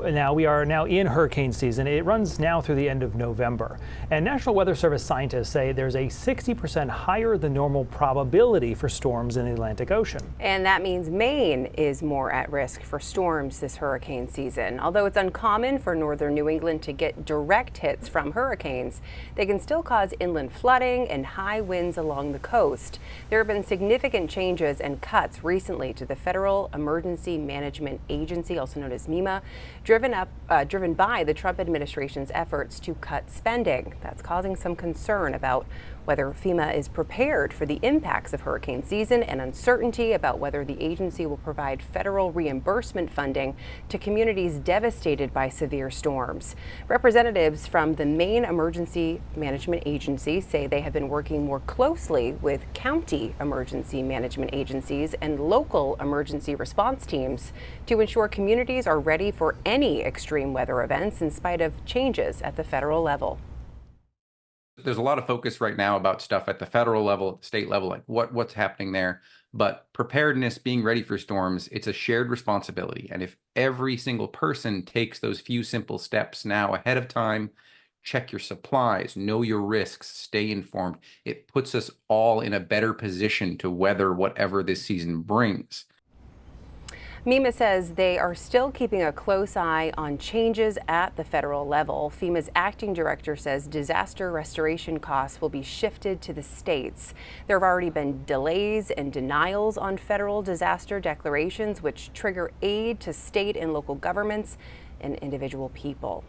Now we are in hurricane season. It runs now through the end of November. And National Weather Service scientists say there's a 60% higher than normal probability for storms in the Atlantic Ocean. And that means Maine is more at risk for storms this hurricane season. Although it's uncommon for northern New England to get direct hits from hurricanes, they can still cause inland flooding and high winds along the coast. There have been significant changes and cuts recently to the Federal Emergency Management Agency, also known as FEMA, driven by the Trump administration's efforts to cut spending. That's causing some concern about whether FEMA is prepared for the impacts of hurricane season and uncertainty about whether the agency will provide federal reimbursement funding to communities devastated by severe storms. Representatives from the Maine Emergency Management Agency say they have been working more closely with county emergency management agencies and local emergency response teams to ensure communities are ready for any extreme weather events in spite of changes at the federal level. There's a lot of focus right now about stuff at the federal level, at the state level, like what's happening there. But preparedness, being ready for storms, it's a shared responsibility. And if every single person takes those few simple steps now ahead of time, check your supplies, know your risks, stay informed, it puts us all in a better position to weather whatever this season brings. FEMA says they are still keeping a close eye on changes at the federal level. FEMA's acting director says disaster restoration costs will be shifted to the states. There have already been delays and denials on federal disaster declarations, which trigger aid to state and local governments and individual people.